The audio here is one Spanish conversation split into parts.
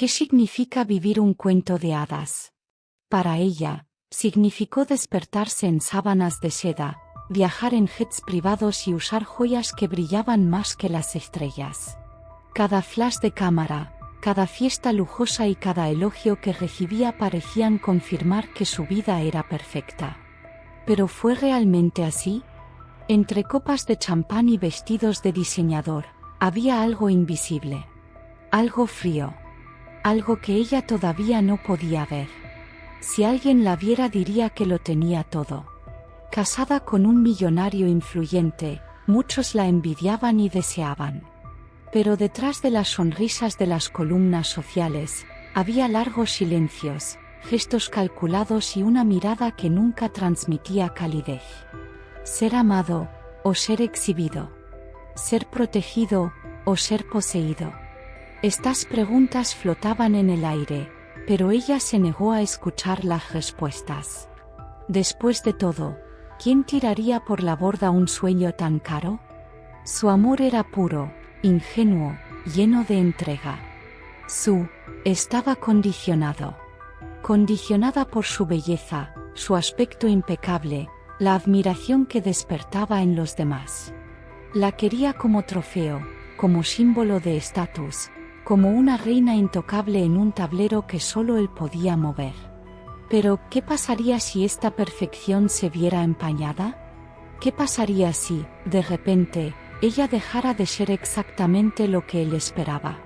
¿Qué significa vivir un cuento de hadas? Para ella, significó despertarse en sábanas de seda, viajar en jets privados y usar joyas que brillaban más que las estrellas. Cada flash de cámara, cada fiesta lujosa y cada elogio que recibía parecían confirmar que su vida era perfecta. ¿Pero fue realmente así? Entre copas de champán y vestidos de diseñador, había algo invisible. Algo frío. Algo que ella todavía no podía ver. Si alguien la viera diría que lo tenía todo. Casada con un millonario influyente, muchos la envidiaban y deseaban. Pero detrás de las sonrisas de las columnas sociales, había largos silencios, gestos calculados y una mirada que nunca transmitía calidez. Ser amado, o ser exhibido. Ser protegido, o ser poseído. Estas preguntas flotaban en el aire, pero ella se negó a escuchar las respuestas. Después de todo, ¿quién tiraría por la borda un sueño tan caro? Su amor era puro, ingenuo, lleno de entrega. Estaba condicionado. Condicionada por su belleza, su aspecto impecable, la admiración que despertaba en los demás. La quería como trofeo, como símbolo de estatus, como una reina intocable en un tablero que solo él podía mover. Pero, ¿qué pasaría si esta perfección se viera empañada? ¿Qué pasaría si, de repente, ella dejara de ser exactamente lo que él esperaba?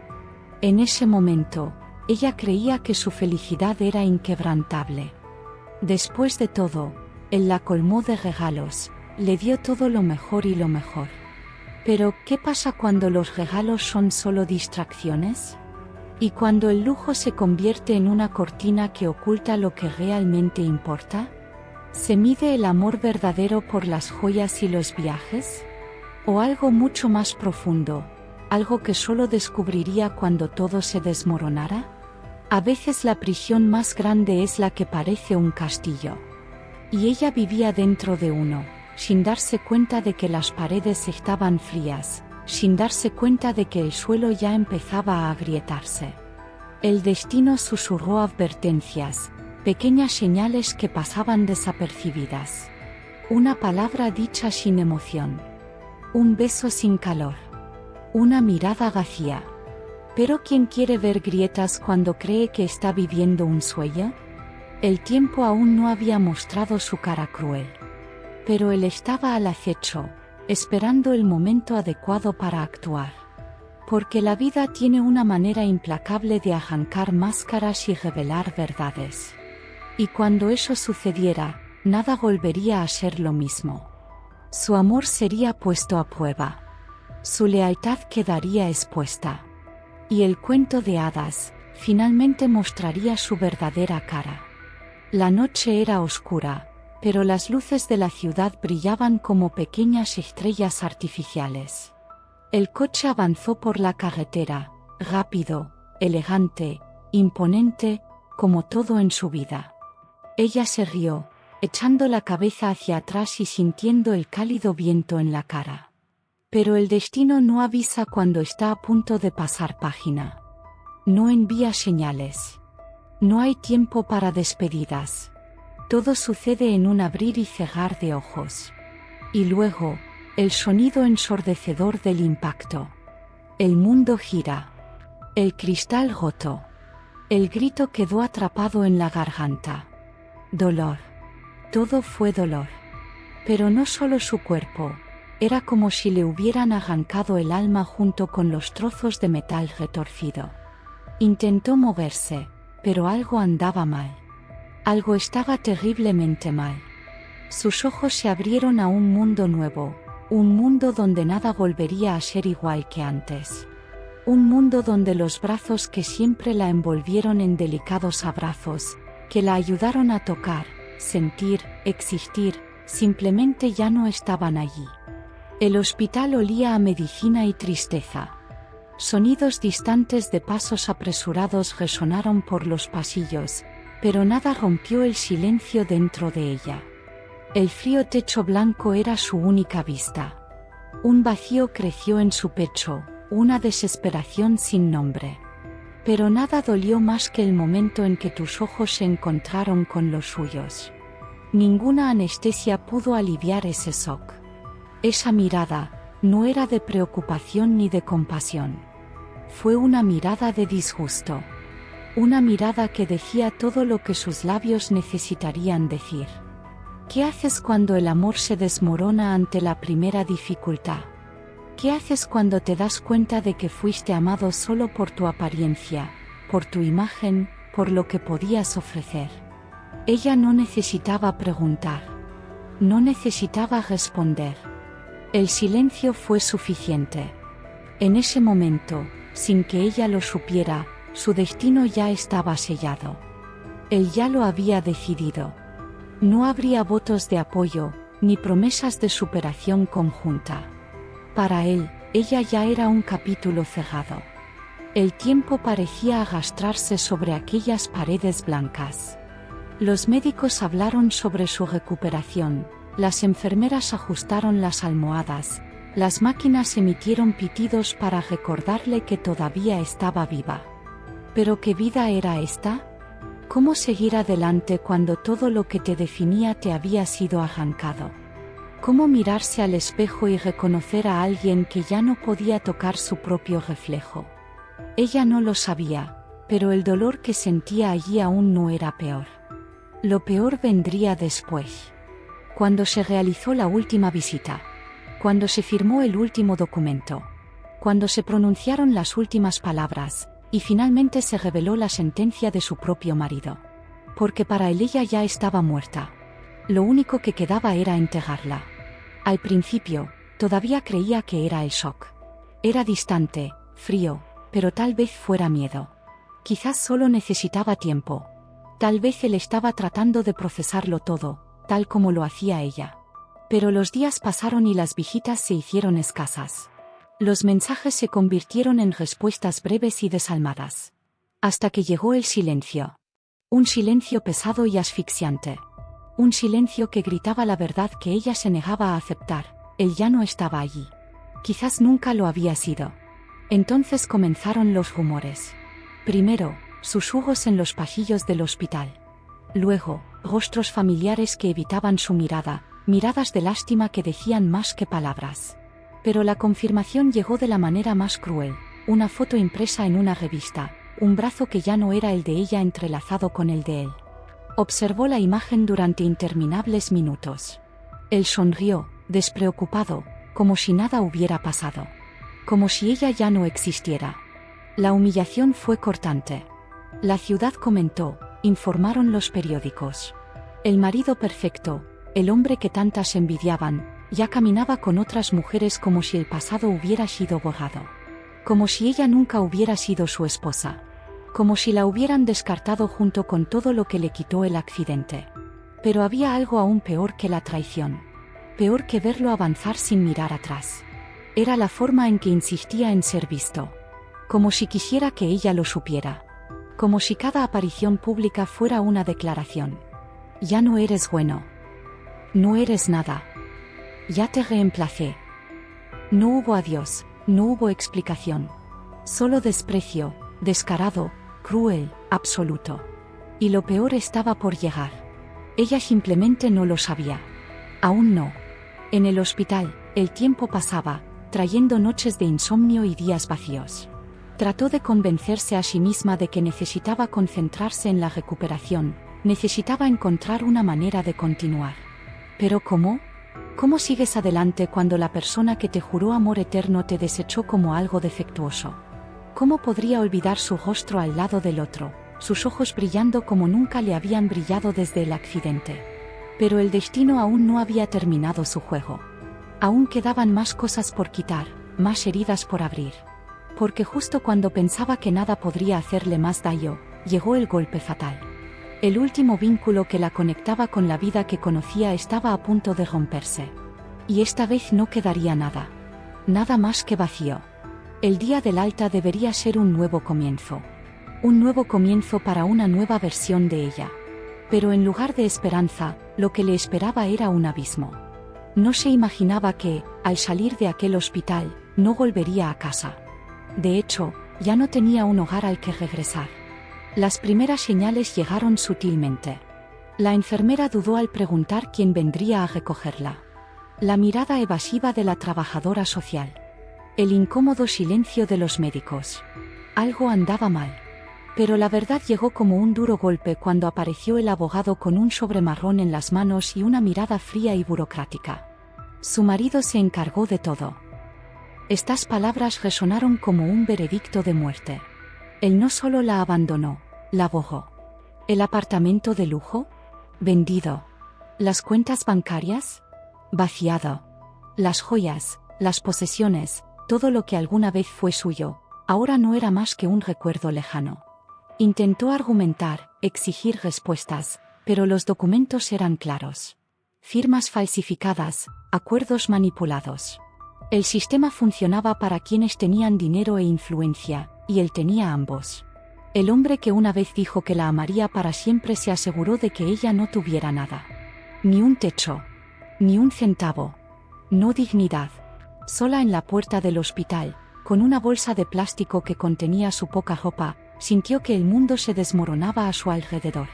En ese momento, ella creía que su felicidad era inquebrantable. Después de todo, él la colmó de regalos, le dio todo lo mejor y lo mejor. Pero, ¿qué pasa cuando los regalos son solo distracciones? ¿Y cuando el lujo se convierte en una cortina que oculta lo que realmente importa? ¿Se mide el amor verdadero por las joyas y los viajes? ¿O algo mucho más profundo, algo que solo descubriría cuando todo se desmoronara? A veces la prisión más grande es la que parece un castillo. Y ella vivía dentro de uno, sin darse cuenta de que las paredes estaban frías, sin darse cuenta de que el suelo ya empezaba a agrietarse. El destino susurró advertencias, pequeñas señales que pasaban desapercibidas. Una palabra dicha sin emoción. Un beso sin calor. Una mirada vacía. ¿Pero quién quiere ver grietas cuando cree que está viviendo un sueño? El tiempo aún no había mostrado su cara cruel. Pero él estaba al acecho, esperando el momento adecuado para actuar. Porque la vida tiene una manera implacable de arrancar máscaras y revelar verdades. Y cuando eso sucediera, nada volvería a ser lo mismo. Su amor sería puesto a prueba. Su lealtad quedaría expuesta. Y el cuento de hadas, finalmente mostraría su verdadera cara. La noche era oscura, pero las luces de la ciudad brillaban como pequeñas estrellas artificiales. El coche avanzó por la carretera, rápido, elegante, imponente, como todo en su vida. Ella se rió, echando la cabeza hacia atrás y sintiendo el cálido viento en la cara. Pero el destino no avisa cuando está a punto de pasar página. No envía señales. No hay tiempo para despedidas. Todo sucede en un abrir y cerrar de ojos. Y luego, el sonido ensordecedor del impacto. El mundo gira. El cristal roto. El grito quedó atrapado en la garganta. Dolor. Todo fue dolor. Pero no solo su cuerpo, era como si le hubieran arrancado el alma junto con los trozos de metal retorcido. Intentó moverse, pero algo andaba mal. Algo estaba terriblemente mal. Sus ojos se abrieron a un mundo nuevo, un mundo donde nada volvería a ser igual que antes. Un mundo donde los brazos que siempre la envolvieron en delicados abrazos, que la ayudaron a tocar, sentir, existir, simplemente ya no estaban allí. El hospital olía a medicina y tristeza. Sonidos distantes de pasos apresurados resonaron por los pasillos, pero nada rompió el silencio dentro de ella. El frío techo blanco era su única vista. Un vacío creció en su pecho, una desesperación sin nombre. Pero nada dolió más que el momento en que tus ojos se encontraron con los suyos. Ninguna anestesia pudo aliviar ese shock. Esa mirada no era de preocupación ni de compasión. Fue una mirada de disgusto. Una mirada que decía todo lo que sus labios necesitarían decir. ¿Qué haces cuando el amor se desmorona ante la primera dificultad? ¿Qué haces cuando te das cuenta de que fuiste amado solo por tu apariencia, por tu imagen, por lo que podías ofrecer? Ella no necesitaba preguntar. No necesitaba responder. El silencio fue suficiente. En ese momento, sin que ella lo supiera, su destino ya estaba sellado. Él ya lo había decidido. No habría votos de apoyo, ni promesas de superación conjunta. Para él, ella ya era un capítulo cerrado. El tiempo parecía arrastrarse sobre aquellas paredes blancas. Los médicos hablaron sobre su recuperación, las enfermeras ajustaron las almohadas, las máquinas emitieron pitidos para recordarle que todavía estaba viva. ¿Pero qué vida era esta? ¿Cómo seguir adelante cuando todo lo que te definía te había sido arrancado? ¿Cómo mirarse al espejo y reconocer a alguien que ya no podía tocar su propio reflejo? Ella no lo sabía, pero el dolor que sentía allí aún no era peor. Lo peor vendría después. Cuando se realizó la última visita. Cuando se firmó el último documento. Cuando se pronunciaron las últimas palabras, y finalmente se reveló la sentencia de su propio marido. Porque para él ella ya estaba muerta. Lo único que quedaba era enterrarla. Al principio, todavía creía que era el shock. Era distante, frío, pero tal vez fuera miedo. Quizás solo necesitaba tiempo. Tal vez él estaba tratando de procesarlo todo, tal como lo hacía ella. Pero los días pasaron y las visitas se hicieron escasas. Los mensajes se convirtieron en respuestas breves y desalmadas. Hasta que llegó el silencio. Un silencio pesado y asfixiante. Un silencio que gritaba la verdad que ella se negaba a aceptar. Él ya no estaba allí. Quizás nunca lo había sido. Entonces comenzaron los rumores. Primero, susurros en los pasillos del hospital. Luego, rostros familiares que evitaban su mirada, miradas de lástima que decían más que palabras. Pero la confirmación llegó de la manera más cruel. Una foto impresa en una revista, un brazo que ya no era el de ella entrelazado con el de él. Observó la imagen durante interminables minutos. Él sonrió, despreocupado, como si nada hubiera pasado. Como si ella ya no existiera. La humillación fue cortante. La ciudad comentó, informaron los periódicos. El marido perfecto, el hombre que tantas envidiaban, ya caminaba con otras mujeres como si el pasado hubiera sido borrado. Como si ella nunca hubiera sido su esposa. Como si la hubieran descartado junto con todo lo que le quitó el accidente. Pero había algo aún peor que la traición. Peor que verlo avanzar sin mirar atrás. Era la forma en que insistía en ser visto. Como si quisiera que ella lo supiera. Como si cada aparición pública fuera una declaración. Ya no eres bueno. No eres nada. Ya te reemplacé. No hubo adiós, no hubo explicación. Solo desprecio, descarado, cruel, absoluto. Y lo peor estaba por llegar. Ella simplemente no lo sabía. Aún no. En el hospital, el tiempo pasaba, trayendo noches de insomnio y días vacíos. Trató de convencerse a sí misma de que necesitaba concentrarse en la recuperación, necesitaba encontrar una manera de continuar. ¿Pero cómo? ¿Cómo sigues adelante cuando la persona que te juró amor eterno te desechó como algo defectuoso? ¿Cómo podría olvidar su rostro al lado del otro, sus ojos brillando como nunca le habían brillado desde el accidente? Pero el destino aún no había terminado su juego. Aún quedaban más cosas por quitar, más heridas por abrir. Porque justo cuando pensaba que nada podría hacerle más daño, llegó el golpe fatal. El último vínculo que la conectaba con la vida que conocía estaba a punto de romperse. Y esta vez no quedaría nada. Nada más que vacío. El día del alta debería ser un nuevo comienzo. Un nuevo comienzo para una nueva versión de ella. Pero en lugar de esperanza, lo que le esperaba era un abismo. No se imaginaba que, al salir de aquel hospital, no volvería a casa. De hecho, Ya no tenía un hogar al que regresar. Las primeras señales llegaron sutilmente. La enfermera dudó al preguntar quién vendría a recogerla. La mirada evasiva de la trabajadora social. El incómodo silencio de los médicos. Algo andaba mal. Pero la verdad llegó como un duro golpe cuando apareció el abogado con un sobre marrón en las manos y una mirada fría y burocrática. Su marido se encargó de todo. Estas palabras resonaron como un veredicto de muerte. Él no solo la abandonó, la borró. ¿El apartamento de lujo? Vendido. ¿Las cuentas bancarias? Vaciado. Las joyas, las posesiones, todo lo que alguna vez fue suyo, ahora no era más que un recuerdo lejano. Intentó argumentar, exigir respuestas, pero los documentos eran claros. Firmas falsificadas, acuerdos manipulados. El sistema funcionaba para quienes tenían dinero e influencia, y él tenía ambos. El hombre que una vez dijo que la amaría para siempre se aseguró de que ella no tuviera nada. Ni un techo. Ni un centavo. No dignidad. Sola en la puerta del hospital, con una bolsa de plástico que contenía su poca ropa, sintió que el mundo se desmoronaba a su alrededor.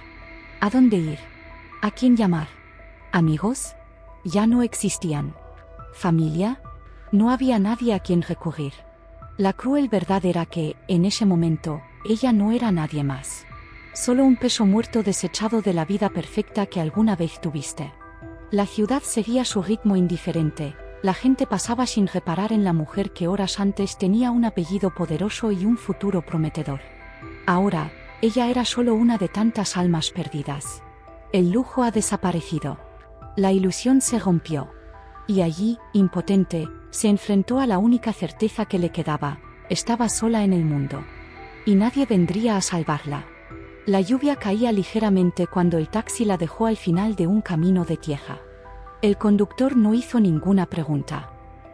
¿A dónde ir? ¿A quién llamar? ¿Amigos? Ya no existían. ¿Familia? No había nadie a quien recurrir. La cruel verdad era que, en ese momento, ella no era nadie más. Solo un peso muerto desechado de la vida perfecta que alguna vez tuviste. La ciudad seguía su ritmo indiferente, la gente pasaba sin reparar en la mujer que horas antes tenía un apellido poderoso y un futuro prometedor. Ahora, ella era solo una de tantas almas perdidas. El lujo ha desaparecido. La ilusión se rompió. Y allí, impotente, se enfrentó a la única certeza que le quedaba: estaba sola en el mundo. Y nadie vendría a salvarla. La lluvia caía ligeramente cuando el taxi la dejó al final de un camino de tierra. El conductor no hizo ninguna pregunta.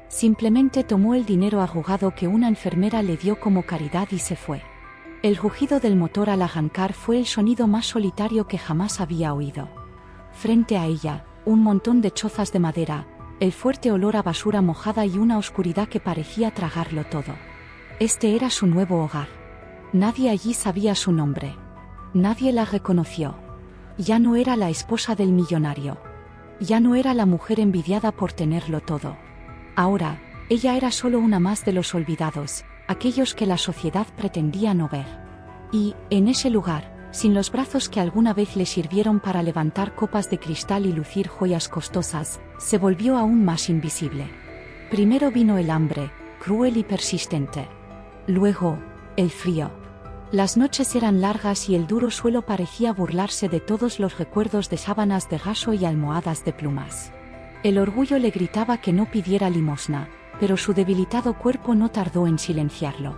Simplemente tomó el dinero arrugado que una enfermera le dio como caridad y se fue. El rugido del motor al arrancar fue el sonido más solitario que jamás había oído. Frente a ella, un montón de chozas de madera, el fuerte olor a basura mojada y una oscuridad que parecía tragarlo todo. Este era su nuevo hogar. Nadie allí sabía su nombre. Nadie la reconoció. Ya no era la esposa del millonario. Ya no era la mujer envidiada por tenerlo todo. Ahora, ella era solo una más de los olvidados, aquellos que la sociedad pretendía no ver. Y, en ese lugar, sin los brazos que alguna vez le sirvieron para levantar copas de cristal y lucir joyas costosas, se volvió aún más invisible. Primero vino el hambre, cruel y persistente. Luego, el frío. Las noches eran largas y el duro suelo parecía burlarse de todos los recuerdos de sábanas de raso y almohadas de plumas. El orgullo le gritaba que no pidiera limosna, pero su debilitado cuerpo no tardó en silenciarlo.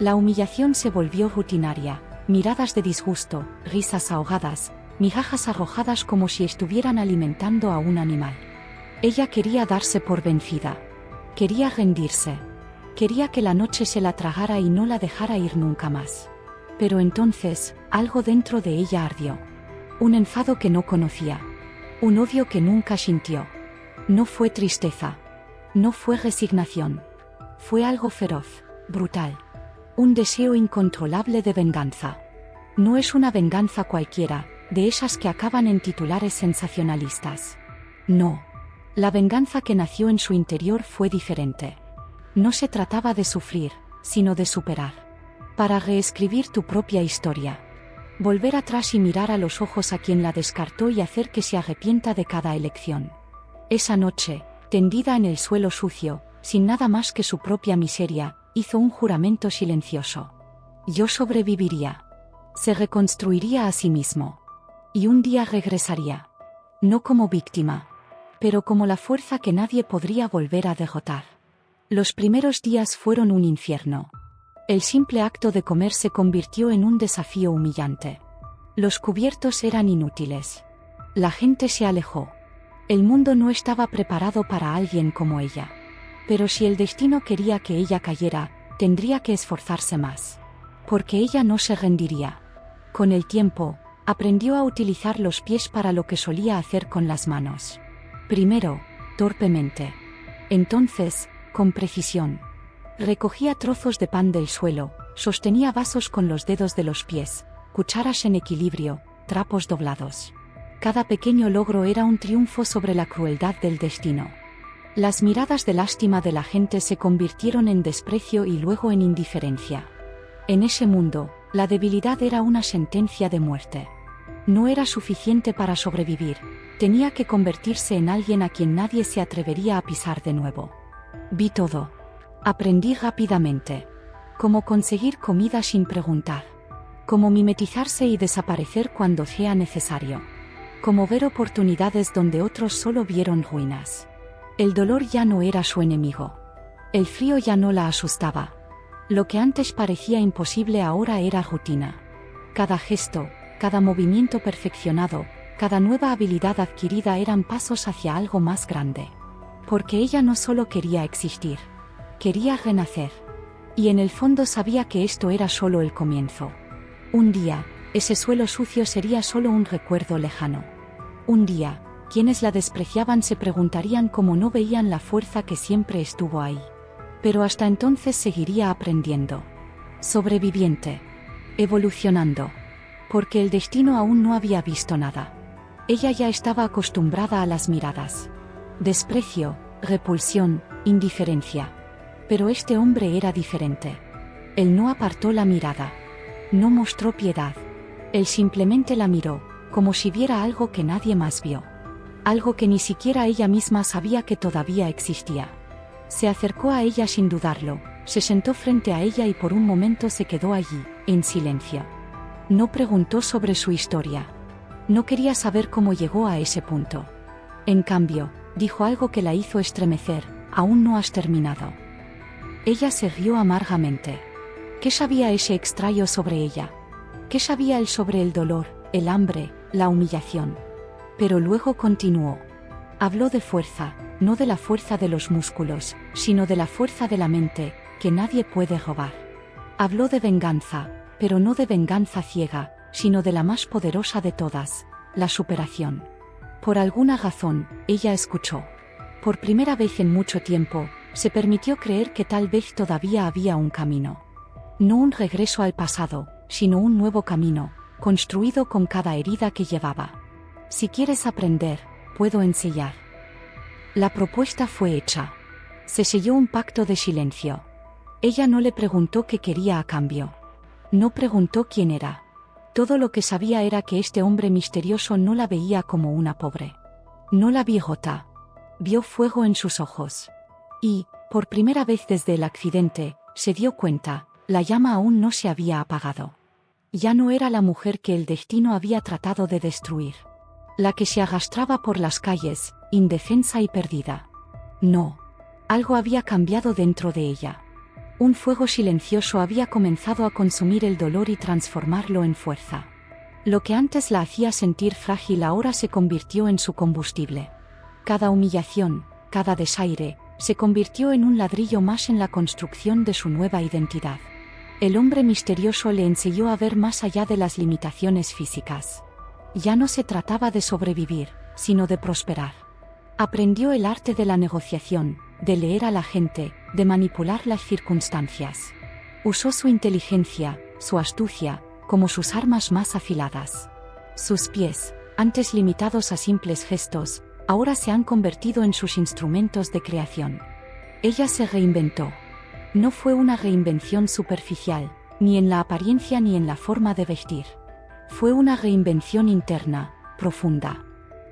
La humillación se volvió rutinaria. Miradas de disgusto, risas ahogadas, migajas arrojadas como si estuvieran alimentando a un animal. Ella quería darse por vencida. Quería rendirse. Quería que la noche se la tragara y no la dejara ir nunca más. Pero entonces, algo dentro de ella ardió. Un enfado que no conocía. Un odio que nunca sintió. No fue tristeza. No fue resignación. Fue algo feroz, brutal. Un deseo incontrolable de venganza. No es una venganza cualquiera, de esas que acaban en titulares sensacionalistas. No. La venganza que nació en su interior fue diferente. No se trataba de sufrir, sino de superar. Para reescribir tu propia historia. Volver atrás y mirar a los ojos a quien la descartó y hacer que se arrepienta de cada elección. Esa noche, tendida en el suelo sucio, sin nada más que su propia miseria, hizo un juramento silencioso. Yo sobreviviría. Se reconstruiría a sí mismo. Y un día regresaría. No como víctima, pero como la fuerza que nadie podría volver a derrotar. Los primeros días fueron un infierno. El simple acto de comer se convirtió en un desafío humillante. Los cubiertos eran inútiles. La gente se alejó. El mundo no estaba preparado para alguien como ella. Pero si el destino quería que ella cayera, tendría que esforzarse más. Porque ella no se rendiría. Con el tiempo, aprendió a utilizar los pies para lo que solía hacer con las manos. Primero, torpemente. Entonces, con precisión. Recogía trozos de pan del suelo, Sostenía vasos con los dedos de los pies, cucharas en equilibrio, trapos doblados. Cada pequeño logro era un triunfo sobre la crueldad del destino. Las miradas de lástima de la gente se convirtieron en desprecio y luego en indiferencia. En ese mundo, la debilidad era una sentencia de muerte. No era suficiente para sobrevivir, tenía que convertirse en alguien a quien nadie se atrevería a pisar de nuevo. Vi todo. Aprendí rápidamente. Cómo conseguir comida sin preguntar. Cómo mimetizarse y desaparecer cuando sea necesario. Cómo ver oportunidades donde otros solo vieron ruinas. El dolor ya no era su enemigo. El frío ya no la asustaba. Lo que antes parecía imposible ahora era rutina. Cada gesto, cada movimiento perfeccionado, cada nueva habilidad adquirida eran pasos hacia algo más grande. Porque ella no solo quería existir, quería renacer. Y en el fondo sabía que esto era solo el comienzo. Un día, ese suelo sucio sería solo un recuerdo lejano. Un día, quienes la despreciaban se preguntarían cómo no veían la fuerza que siempre estuvo ahí. Pero hasta entonces seguiría aprendiendo. Sobreviviente. Evolucionando. Porque el destino aún no había visto nada. Ella ya estaba acostumbrada a las miradas. Desprecio, repulsión, indiferencia. Pero este hombre era diferente. Él no apartó la mirada. No mostró piedad. Él simplemente la miró, como si viera algo que nadie más vio. Algo que ni siquiera ella misma sabía que todavía existía. Se acercó a ella sin dudarlo, se sentó frente a ella y por un momento se quedó allí, en silencio. No preguntó sobre su historia. No quería saber cómo llegó a ese punto. En cambio, dijo algo que la hizo estremecer: «Aún no has terminado». Ella se rió amargamente. ¿Qué sabía ese extraño sobre ella? ¿Qué sabía él sobre el dolor, el hambre, la humillación? Pero luego continuó. Habló de fuerza, no de la fuerza de los músculos, sino de la fuerza de la mente, que nadie puede robar. Habló de venganza, pero no de venganza ciega, sino de la más poderosa de todas, la superación. Por alguna razón, ella escuchó. Por primera vez en mucho tiempo, se permitió creer que tal vez todavía había un camino. No un regreso al pasado, sino un nuevo camino, construido con cada herida que llevaba. Si quieres aprender, puedo enseñar. La propuesta fue hecha. Se selló un pacto de silencio. Ella no le preguntó qué quería a cambio. No preguntó quién era. Todo lo que sabía era que este hombre misterioso no la veía como una pobre. No la vio rota. Vio fuego en sus ojos. Y, por primera vez desde el accidente, se dio cuenta, la llama aún no se había apagado. Ya no era la mujer que el destino había tratado de destruir. La que se arrastraba por las calles, indefensa y perdida. No. Algo había cambiado dentro de ella. Un fuego silencioso había comenzado a consumir el dolor y transformarlo en fuerza. Lo que antes la hacía sentir frágil ahora se convirtió en su combustible. Cada humillación, cada desaire, se convirtió en un ladrillo más en la construcción de su nueva identidad. El hombre misterioso le enseñó a ver más allá de las limitaciones físicas. Ya no se trataba de sobrevivir, sino de prosperar. Aprendió el arte de la negociación, de leer a la gente, de manipular las circunstancias. Usó su inteligencia, su astucia, como sus armas más afiladas. Sus pies, antes limitados a simples gestos, ahora se han convertido en sus instrumentos de creación. Ella se reinventó. No fue una reinvención superficial, ni en la apariencia ni en la forma de vestir. Fue una reinvención interna, profunda.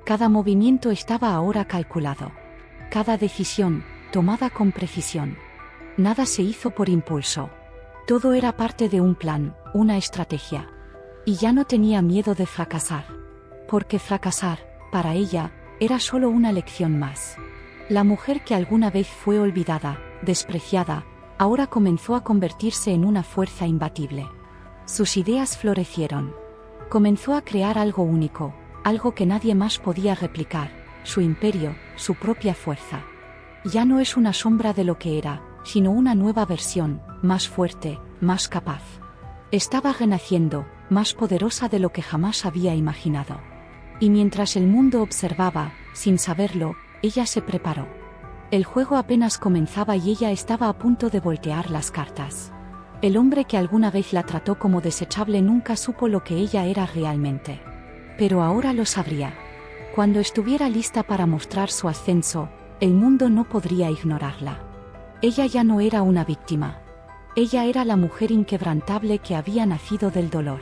Cada movimiento estaba ahora calculado. Cada decisión, tomada con precisión. Nada se hizo por impulso. Todo era parte de un plan, una estrategia. Y ya no tenía miedo de fracasar. Porque fracasar, para ella, era solo una lección más. La mujer que alguna vez fue olvidada, despreciada, ahora comenzó a convertirse en una fuerza imbatible. Sus ideas florecieron. Comenzó a crear algo único, algo que nadie más podía replicar, su imperio, su propia fuerza. Ya no es una sombra de lo que era, sino una nueva versión, más fuerte, más capaz. Estaba renaciendo, más poderosa de lo que jamás había imaginado. Y mientras el mundo observaba, sin saberlo, ella se preparó. El juego apenas comenzaba y ella estaba a punto de voltear las cartas. El hombre que alguna vez la trató como desechable nunca supo lo que ella era realmente. Pero ahora lo sabría. Cuando estuviera lista para mostrar su ascenso, el mundo no podría ignorarla. Ella ya no era una víctima. Ella era la mujer inquebrantable que había nacido del dolor.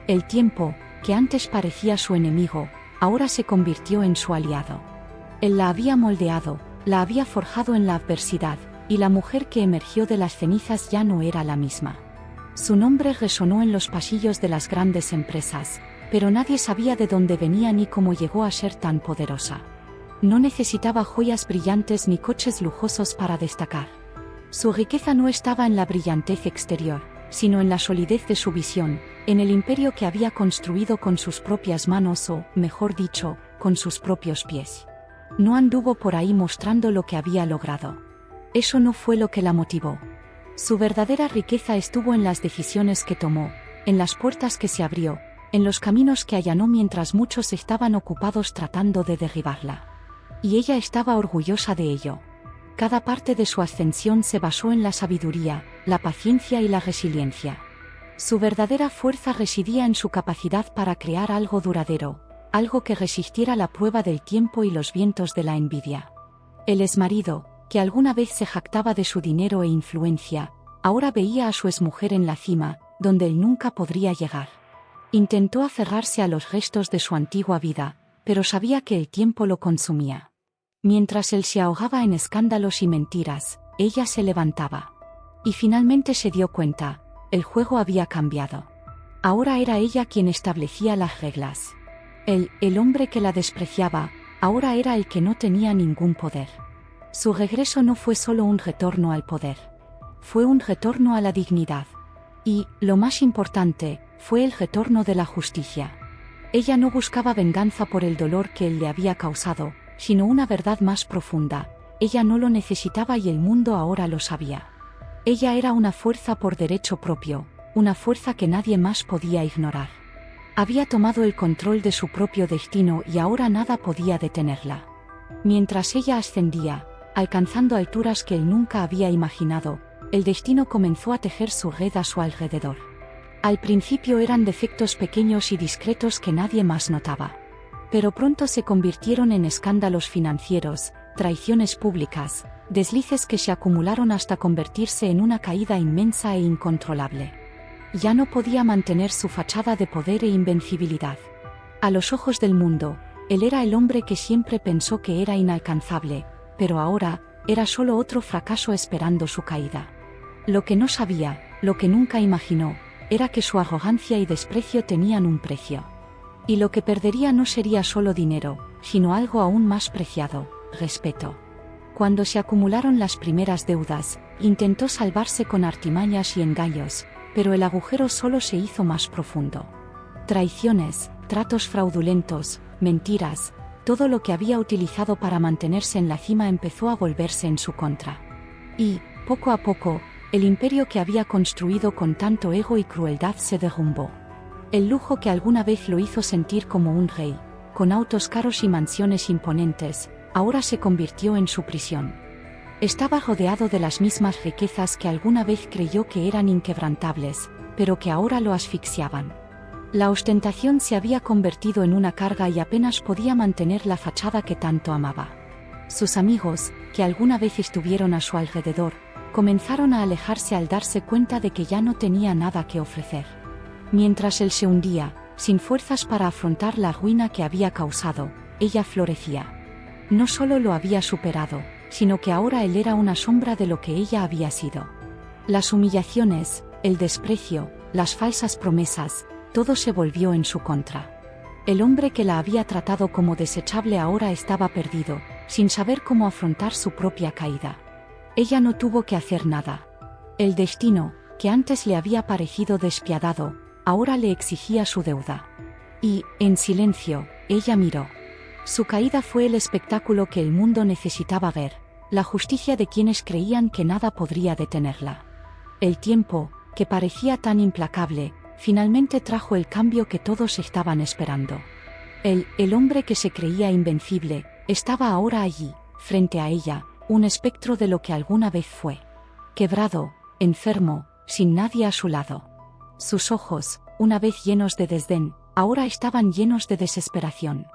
El tiempo, que antes parecía su enemigo, ahora se convirtió en su aliado. Él la había moldeado, la había forjado en la adversidad, y la mujer que emergió de las cenizas ya no era la misma. Su nombre resonó en los pasillos de las grandes empresas, pero nadie sabía de dónde venía ni cómo llegó a ser tan poderosa. No necesitaba joyas brillantes ni coches lujosos para destacar. Su riqueza no estaba en la brillantez exterior, sino en la solidez de su visión, en el imperio que había construido con sus propias manos o, mejor dicho, con sus propios pies. No anduvo por ahí mostrando lo que había logrado. Eso no fue lo que la motivó. Su verdadera riqueza estuvo en las decisiones que tomó, en las puertas que se abrió, en los caminos que allanó mientras muchos estaban ocupados tratando de derribarla. Y ella estaba orgullosa de ello. Cada parte de su ascensión se basó en la sabiduría, la paciencia y la resiliencia. Su verdadera fuerza residía en su capacidad para crear algo duradero, algo que resistiera la prueba del tiempo y los vientos de la envidia. El exmarido, que alguna vez se jactaba de su dinero e influencia, ahora veía a su exmujer en la cima, donde él nunca podría llegar. Intentó aferrarse a los restos de su antigua vida, pero sabía que el tiempo lo consumía. Mientras él se ahogaba en escándalos y mentiras, ella se levantaba. Y finalmente se dio cuenta, el juego había cambiado. Ahora era ella quien establecía las reglas. Él, el hombre que la despreciaba, ahora era el que no tenía ningún poder. Su regreso no fue solo un retorno al poder. Fue un retorno a la dignidad. Y, lo más importante, fue el retorno de la justicia. Ella no buscaba venganza por el dolor que él le había causado, sino una verdad más profunda. Ella no lo necesitaba y el mundo ahora lo sabía. Ella era una fuerza por derecho propio, una fuerza que nadie más podía ignorar. Había tomado el control de su propio destino y ahora nada podía detenerla. Mientras ella ascendía, alcanzando alturas que él nunca había imaginado, el destino comenzó a tejer su red a su alrededor. Al principio eran defectos pequeños y discretos que nadie más notaba. Pero pronto se convirtieron en escándalos financieros, traiciones públicas, deslices que se acumularon hasta convertirse en una caída inmensa e incontrolable. Ya no podía mantener su fachada de poder e invencibilidad. A los ojos del mundo, él era el hombre que siempre pensó que era inalcanzable, pero ahora, era solo otro fracaso esperando su caída. Lo que no sabía, lo que nunca imaginó, era que su arrogancia y desprecio tenían un precio. Y lo que perdería no sería solo dinero, sino algo aún más preciado, respeto. Cuando se acumularon las primeras deudas, intentó salvarse con artimañas y engaños, pero el agujero solo se hizo más profundo. Traiciones, tratos fraudulentos, mentiras, todo lo que había utilizado para mantenerse en la cima empezó a volverse en su contra. Y, poco a poco, el imperio que había construido con tanto ego y crueldad se derrumbó. El lujo que alguna vez lo hizo sentir como un rey, con autos caros y mansiones imponentes, ahora se convirtió en su prisión. Estaba rodeado de las mismas riquezas que alguna vez creyó que eran inquebrantables, pero que ahora lo asfixiaban. La ostentación se había convertido en una carga y apenas podía mantener la fachada que tanto amaba. Sus amigos, que alguna vez estuvieron a su alrededor, comenzaron a alejarse al darse cuenta de que ya no tenía nada que ofrecer. Mientras él se hundía, sin fuerzas para afrontar la ruina que había causado, ella florecía. No solo lo había superado, sino que ahora él era una sombra de lo que ella había sido. Las humillaciones, el desprecio, las falsas promesas, todo se volvió en su contra. El hombre que la había tratado como desechable ahora estaba perdido, sin saber cómo afrontar su propia caída. Ella no tuvo que hacer nada. El destino, que antes le había parecido despiadado, ahora le exigía su deuda. Y, en silencio, ella miró. Su caída fue el espectáculo que el mundo necesitaba ver, la justicia de quienes creían que nada podría detenerla. El tiempo, que parecía tan implacable, finalmente trajo el cambio que todos estaban esperando. El hombre que se creía invencible, estaba ahora allí, frente a ella, un espectro de lo que alguna vez fue. Quebrado, enfermo, sin nadie a su lado. Sus ojos, una vez llenos de desdén, ahora estaban llenos de desesperación.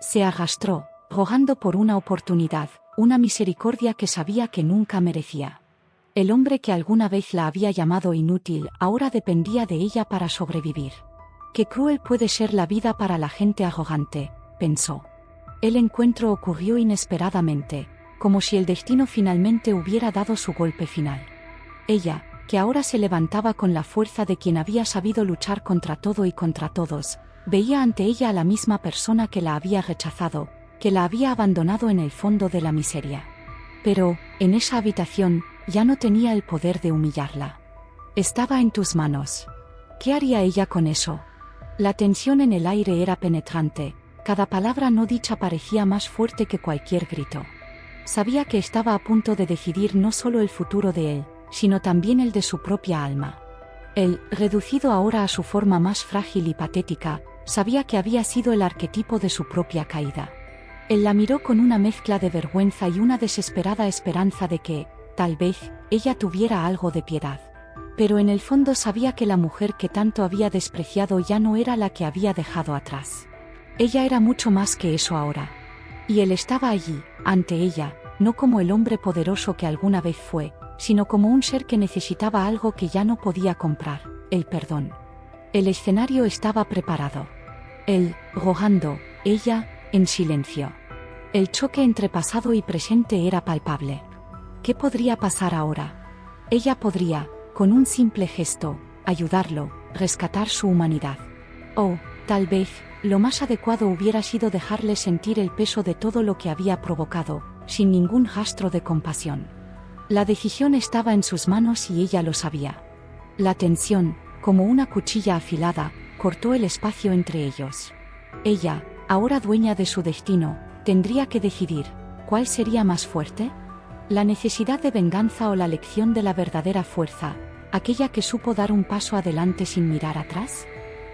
Se arrastró, rogando por una oportunidad, una misericordia que sabía que nunca merecía. El hombre que alguna vez la había llamado inútil ahora dependía de ella para sobrevivir. Qué cruel puede ser la vida para la gente arrogante, pensó. El encuentro ocurrió inesperadamente, como si el destino finalmente hubiera dado su golpe final. Ella, que ahora se levantaba con la fuerza de quien había sabido luchar contra todo y contra todos, veía ante ella a la misma persona que la había rechazado, que la había abandonado en el fondo de la miseria. Pero, en esa habitación, ya no tenía el poder de humillarla. Estaba en tus manos. ¿Qué haría ella con eso? La tensión en el aire era penetrante, cada palabra no dicha parecía más fuerte que cualquier grito. Sabía que estaba a punto de decidir no solo el futuro de él, sino también el de su propia alma. Él, reducido ahora a su forma más frágil y patética, sabía que había sido el arquetipo de su propia caída. Él la miró con una mezcla de vergüenza y una desesperada esperanza de que, tal vez, ella tuviera algo de piedad. Pero en el fondo sabía que la mujer que tanto había despreciado ya no era la que había dejado atrás. Ella era mucho más que eso ahora. Y él estaba allí, ante ella, no como el hombre poderoso que alguna vez fue, sino como un ser que necesitaba algo que ya no podía comprar, el perdón. El escenario estaba preparado. Él, rogando, ella, en silencio. El choque entre pasado y presente era palpable. ¿Qué podría pasar ahora? Ella podría, con un simple gesto, ayudarlo, rescatar su humanidad. O, tal vez, lo más adecuado hubiera sido dejarle sentir el peso de todo lo que había provocado, sin ningún rastro de compasión. La decisión estaba en sus manos y ella lo sabía. La tensión, como una cuchilla afilada, cortó el espacio entre ellos. Ella, ahora dueña de su destino, tendría que decidir, ¿cuál sería más fuerte? ¿La necesidad de venganza o la lección de la verdadera fuerza, aquella que supo dar un paso adelante sin mirar atrás?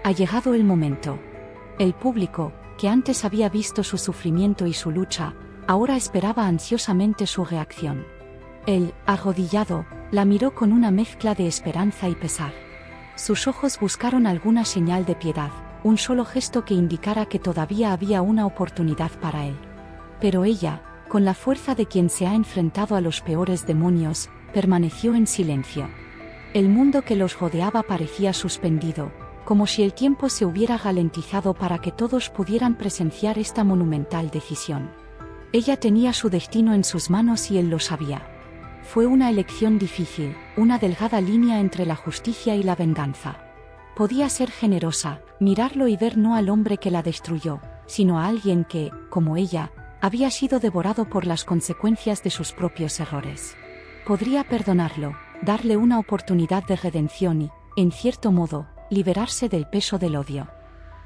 Ha llegado el momento. El público, que antes había visto su sufrimiento y su lucha, ahora esperaba ansiosamente su reacción. Él, arrodillado, la miró con una mezcla de esperanza y pesar. Sus ojos buscaron alguna señal de piedad, un solo gesto que indicara que todavía había una oportunidad para él. Pero ella, con la fuerza de quien se ha enfrentado a los peores demonios, permaneció en silencio. El mundo que los rodeaba parecía suspendido, como si el tiempo se hubiera ralentizado para que todos pudieran presenciar esta monumental decisión. Ella tenía su destino en sus manos y él lo sabía. Fue una elección difícil, una delgada línea entre la justicia y la venganza. Podía ser generosa, mirarlo y ver no al hombre que la destruyó, sino a alguien que, como ella, había sido devorado por las consecuencias de sus propios errores. Podría perdonarlo, darle una oportunidad de redención y, en cierto modo, liberarse del peso del odio.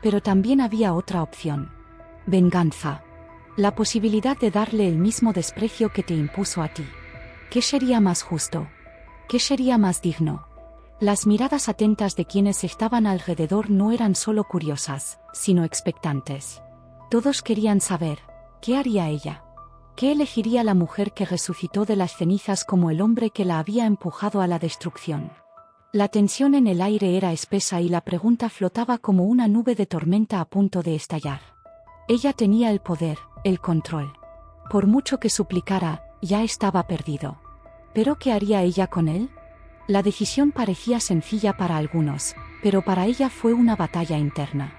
Pero también había otra opción. Venganza. La posibilidad de darle el mismo desprecio que te impuso a ti. ¿Qué sería más justo? ¿Qué sería más digno? Las miradas atentas de quienes estaban alrededor no eran solo curiosas, sino expectantes. Todos querían saber, ¿qué haría ella? ¿Qué elegiría la mujer que resucitó de las cenizas como el hombre que la había empujado a la destrucción? La tensión en el aire era espesa y la pregunta flotaba como una nube de tormenta a punto de estallar. Ella tenía el poder, el control. Por mucho que suplicara, ya estaba perdido. ¿Pero qué haría ella con él? La decisión parecía sencilla para algunos, pero para ella fue una batalla interna.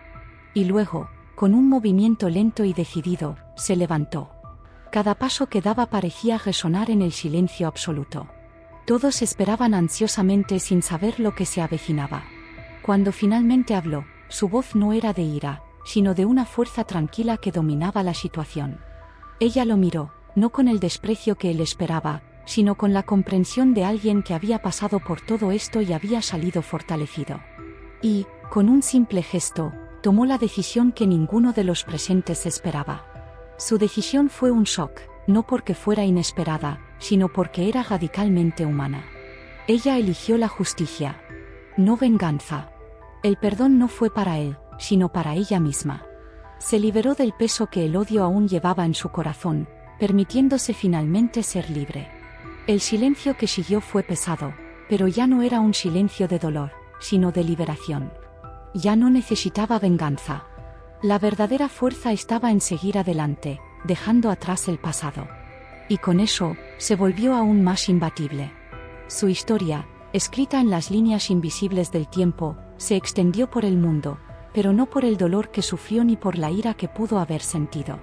Y luego, con un movimiento lento y decidido, se levantó. Cada paso que daba parecía resonar en el silencio absoluto. Todos esperaban ansiosamente sin saber lo que se avecinaba. Cuando finalmente habló, su voz no era de ira, sino de una fuerza tranquila que dominaba la situación. Ella lo miró, no con el desprecio que él esperaba, sino con la comprensión de alguien que había pasado por todo esto y había salido fortalecido. Y, con un simple gesto, tomó la decisión que ninguno de los presentes esperaba. Su decisión fue un shock, no porque fuera inesperada, sino porque era radicalmente humana. Ella eligió la justicia. No venganza. El perdón no fue para él, sino para ella misma. Se liberó del peso que el odio aún llevaba en su corazón, permitiéndose finalmente ser libre. El silencio que siguió fue pesado, Pero ya no era un silencio de dolor, sino de liberación. Ya no necesitaba venganza. La verdadera fuerza estaba en seguir adelante, dejando atrás el pasado. Y con eso, se volvió aún más imbatible. Su historia, escrita en las líneas invisibles del tiempo, se extendió por el mundo, pero no por el dolor que sufrió ni por la ira que pudo haber sentido.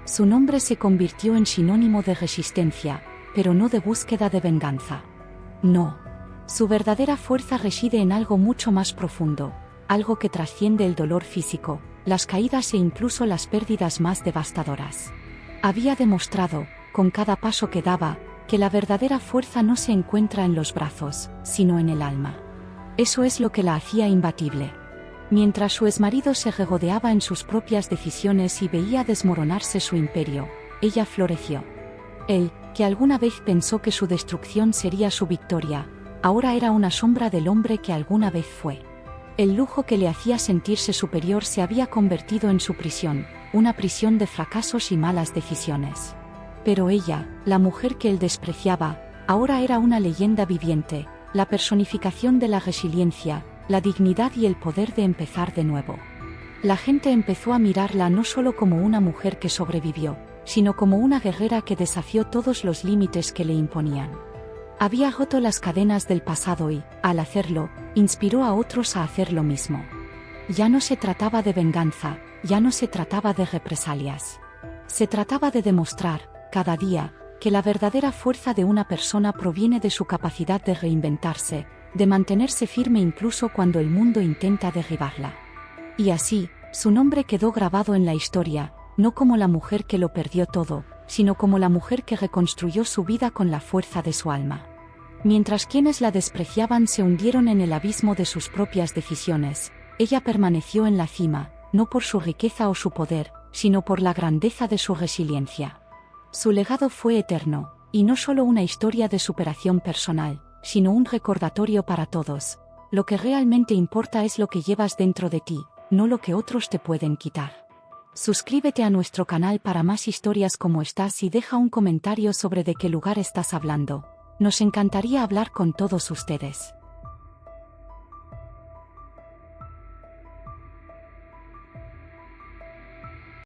Su nombre se convirtió en sinónimo de resistencia, pero no de búsqueda de venganza. No. Su verdadera fuerza reside en algo mucho más profundo, algo que trasciende el dolor físico, las caídas e incluso las pérdidas más devastadoras. Había demostrado, con cada paso que daba, que la verdadera fuerza no se encuentra en los brazos, sino en el alma. Eso es lo que la hacía imbatible. Mientras su exmarido se regodeaba en sus propias decisiones y veía desmoronarse su imperio, ella floreció. Él, que alguna vez pensó que su destrucción sería su victoria, ahora era una sombra del hombre que alguna vez fue. El lujo que le hacía sentirse superior se había convertido en su prisión, una prisión de fracasos y malas decisiones. Pero ella, la mujer que él despreciaba, ahora era una leyenda viviente, la personificación de la resiliencia, la dignidad y el poder de empezar de nuevo. La gente empezó a mirarla no solo como una mujer que sobrevivió, sino como una guerrera que desafió todos los límites que le imponían. Había roto las cadenas del pasado y, al hacerlo, inspiró a otros a hacer lo mismo. Ya no se trataba de venganza, ya no se trataba de represalias. Se trataba de demostrar, cada día, que la verdadera fuerza de una persona proviene de su capacidad de reinventarse, de mantenerse firme incluso cuando el mundo intenta derribarla. Y así, su nombre quedó grabado en la historia, no como la mujer que lo perdió todo, sino como la mujer que reconstruyó su vida con la fuerza de su alma. Mientras quienes la despreciaban se hundieron en el abismo de sus propias decisiones, ella permaneció en la cima, no por su riqueza o su poder, sino por la grandeza de su resiliencia. Su legado fue eterno, y no solo una historia de superación personal, sino un recordatorio para todos. Lo que realmente importa es lo que llevas dentro de ti, no lo que otros te pueden quitar. Suscríbete a nuestro canal para más historias como estas y deja un comentario sobre de qué lugar estás hablando. Nos encantaría hablar con todos ustedes.